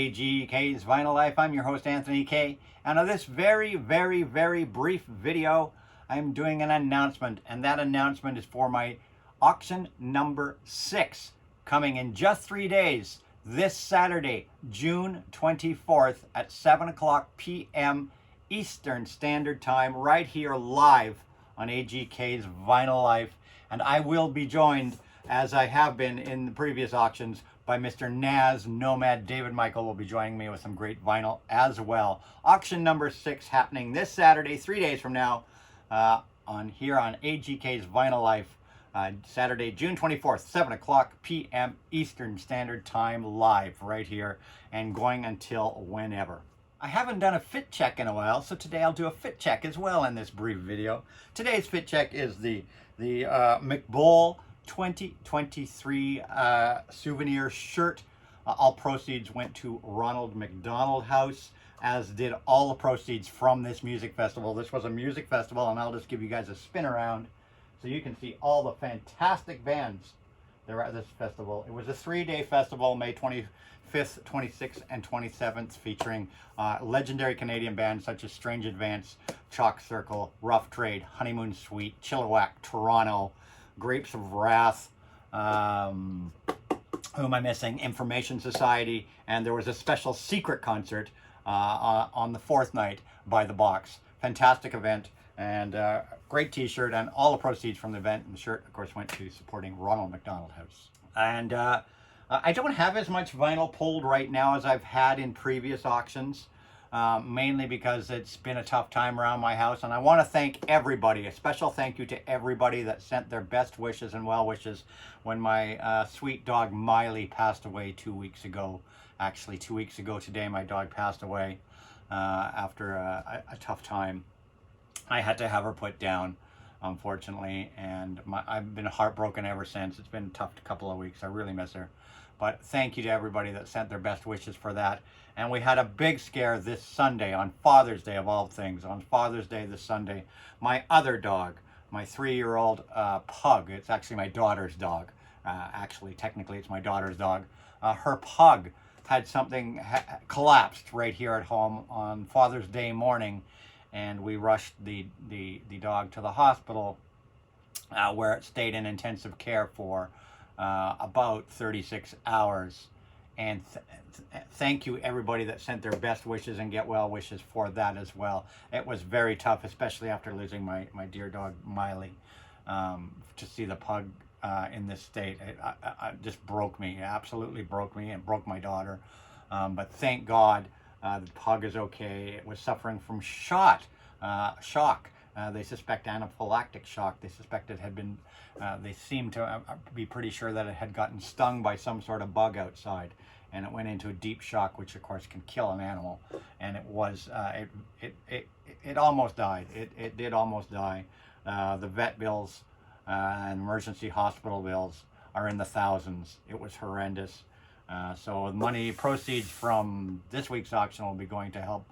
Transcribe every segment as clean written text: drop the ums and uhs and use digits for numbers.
AGK's Vinyl Life. I'm your host, Anthony K. And on this very brief video, I'm doing an announcement. And that announcement is for my auction number 6, coming in just 3 days, this Saturday, June 24th at 7 o'clock p.m. Eastern Standard Time, right here live on AGK's Vinyl Life. And I will be joined, as I have been in the previous auctions, by Mr. Nazz Nomad. David Michael will be joining me with some great vinyl as well. Auction number 6 happening this Saturday, 3 days from now, on AGK's Vinyl Life. Saturday, June 24th, 7 o'clock p.m. Eastern Standard Time, live right here and going until whenever. I haven't done a fit check in a while, so today I'll do a fit check as well in this brief video. Today's fit check is the McBowl 2023 souvenir shirt. All proceeds went to Ronald McDonald House, as did all the proceeds from this music festival. This was a music festival, and I'll just give you guys a spin around so you can see all the fantastic bands that were at this festival. It was a 3-day festival, May 25th, 26th, and 27th, featuring legendary Canadian bands such as Strange Advance, Chalk Circle, Rough Trade, Honeymoon Suite, Chilliwack, Toronto, Grapes of Wrath, who am I missing? Information Society, and there was a special secret concert on the 4th night by The Box. Fantastic event, and great t-shirt, and all the proceeds from the event and the shirt, of course, went to supporting Ronald McDonald House. And I don't have as much vinyl pulled right now as I've had in previous auctions, mainly because it's been a tough time around my house. And I want to thank everybody, a special thank you to everybody that sent their best wishes and well wishes when my sweet dog Miley passed away 2 weeks ago. Actually, 2 weeks ago today, my dog passed away after a tough time. I had to have her put down, unfortunately, and I've been heartbroken ever since. It's been a tough couple of weeks. I really miss her. But thank you to everybody that sent their best wishes for that. And we had a big scare this Sunday, on Father's Day of all things. On Father's Day this Sunday, my other dog, my 3-year-old pug, it's actually my daughter's dog. Actually, technically it's my daughter's dog. Her pug had something collapsed right here at home on Father's Day morning. And we rushed the dog to the hospital, where it stayed in intensive care for about 36 hours. And thank you everybody that sent their best wishes and get well wishes for that as well. It was very tough, especially after losing my dear dog Miley. To see the pug in this state, it just broke me. It absolutely broke me, and broke my daughter. But thank God the pug is okay. It was suffering from shock. They suspect anaphylactic shock. They suspect it had been, they seem to be pretty sure that it had gotten stung by some sort of bug outside, and it went into a deep shock, which of course can kill an animal. And it was, it almost died. It did almost die. The vet bills and emergency hospital bills are in the thousands. It was horrendous. So money proceeds from this week's auction will be going to help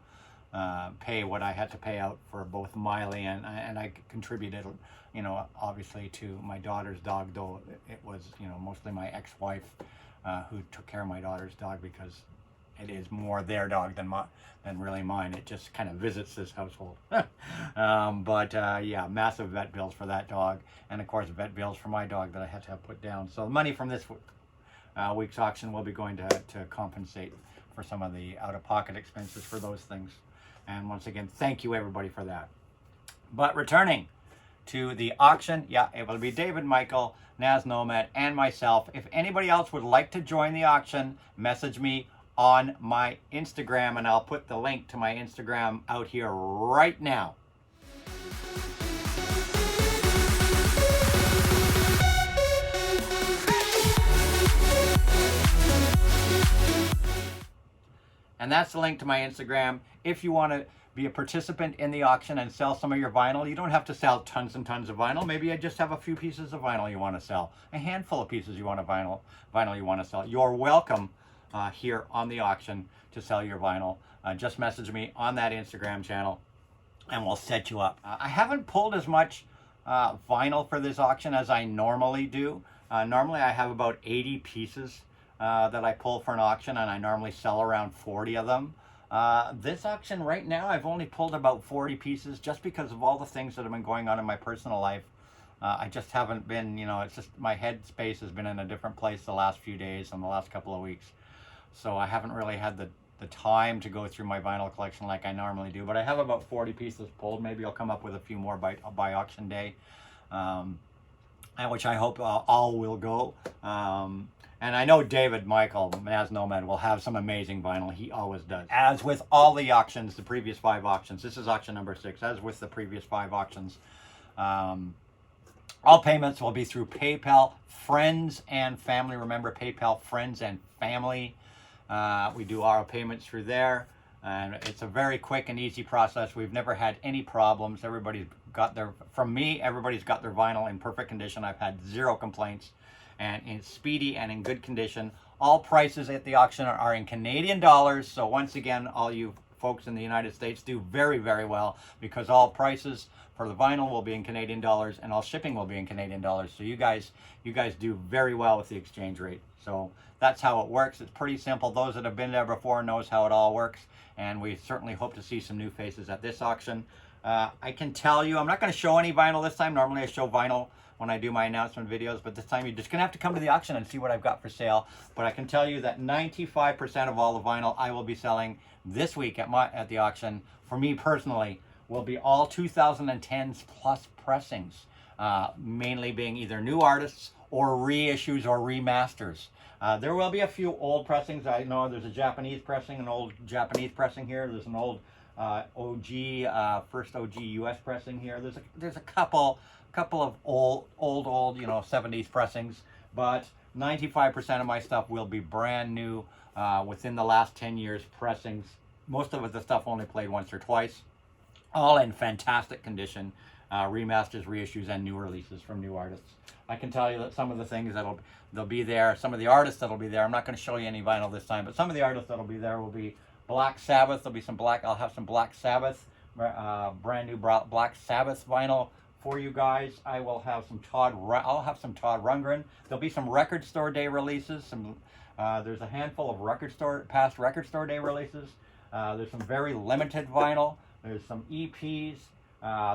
pay what I had to pay out for both Miley and I contributed, you know, obviously to my daughter's dog, though it was, you know, mostly my ex-wife who took care of my daughter's dog, because it is more their dog than really mine. It just kind of visits this household. Yeah, massive vet bills for that dog, and of course vet bills for my dog that I had to have put down. So the money from this week's auction will be going to compensate for some of the out-of-pocket expenses for those things. And once again, thank you everybody for that. But returning to the auction, yeah, it will be David Michael, Nazz Nomad, and myself. If anybody else would like to join the auction, message me on my Instagram, and I'll put the link to my Instagram out here right now. And that's the link to my Instagram. If you want to be a participant in the auction and sell some of your vinyl, you don't have to sell tons and tons of vinyl. Maybe you just have a few pieces of vinyl you want to sell, a handful of pieces you want to vinyl you want to sell. You're welcome here on the auction to sell your vinyl. Just message me on that Instagram channel and we'll set you up. I haven't pulled as much vinyl for this auction as I normally do. Normally I have about 80 pieces that I pull for an auction, and I normally sell around 40 of them. This auction right now, I've only pulled about 40 pieces just because of all the things that have been going on in my personal life. I just haven't been, it's just my head space has been in a different place the last few days and the last couple of weeks. So I haven't really had the time to go through my vinyl collection like I normally do. But I have about 40 pieces pulled. Maybe I'll come up with a few more by auction day, and which I hope all will go. And I know David Michael, Nazz Nomad, will have some amazing vinyl. He always does. As with all the auctions, the previous 5 auctions, this is auction number 6, as with the previous 5 auctions, all payments will be through PayPal, friends and family. Remember, PayPal, friends and family. We do our payments through there, and it's a very quick and easy process. We've never had any problems. Everybody's got everybody's got their vinyl in perfect condition. I've had 0 complaints, and in speedy and in good condition. All prices at the auction are in Canadian dollars. So once again, all you folks in the United States do very, very well, because all prices for the vinyl will be in Canadian dollars, and all shipping will be in Canadian dollars. So you guys do very well with the exchange rate. So that's how it works. It's pretty simple. Those that have been there before knows how it all works, and we certainly hope to see some new faces at this auction. I can tell you, I'm not going to show any vinyl this time. Normally I show vinyl when I do my announcement videos, but this time you're just going to have to come to the auction and see what I've got for sale. But I can tell you that 95% of all the vinyl I will be selling this week at the auction, for me personally, will be all 2010s plus pressings, mainly being either new artists or reissues or remasters. There will be a few old pressings. I know there's a Japanese pressing, an old Japanese pressing here. There's an old first OG US pressing here. There's a couple of old 70s pressings, but 95% of my stuff will be brand new, within the last 10 years pressings. Most of the stuff only played once or twice, all in fantastic condition, remasters, reissues, and new releases from new artists. I can tell you that some of the things they'll be there, some of the artists that'll be there, I'm not going to show you any vinyl this time, but some of the artists that'll be there will be Black Sabbath. There'll be I'll have some Black Sabbath, brand new Black Sabbath vinyl for you guys. I'll have some Todd Rundgren. There'll be some record store day releases. There's a handful of past record store day releases. There's some very limited vinyl. There's some EPs.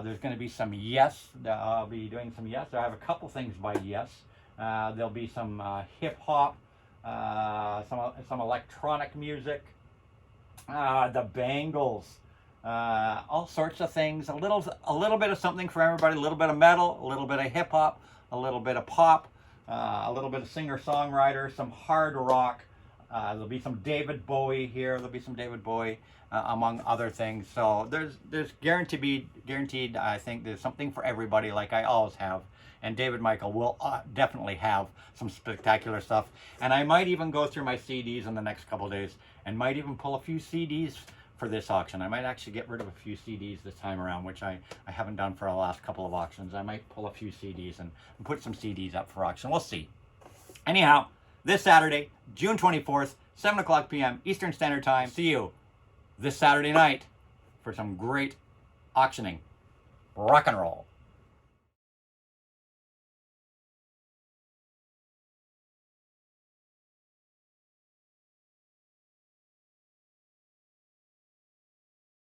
There's going to be some Yes. I'll be doing some Yes. I have a couple things by Yes. There'll be some hip hop, some electronic music, the Bangles, all sorts of things. A little bit of something for everybody. A little bit of metal, a little bit of hip hop, a little bit of pop, a little bit of singer-songwriter, some hard rock. There'll be some David Bowie here. There'll be some David Bowie, among other things. So there's guaranteed. I think there's something for everybody, like I always have. And David Michael will definitely have some spectacular stuff. And I might even go through my CDs in the next couple of days, and might even pull a few CDs for this auction. I might actually get rid of a few CDs this time around, which I haven't done for the last couple of auctions. I might pull a few CDs and put some CDs up for auction. We'll see. Anyhow, this Saturday, June 24th, 7 o'clock p.m. Eastern Standard Time. See you this Saturday night for some great auctioning. Rock and roll.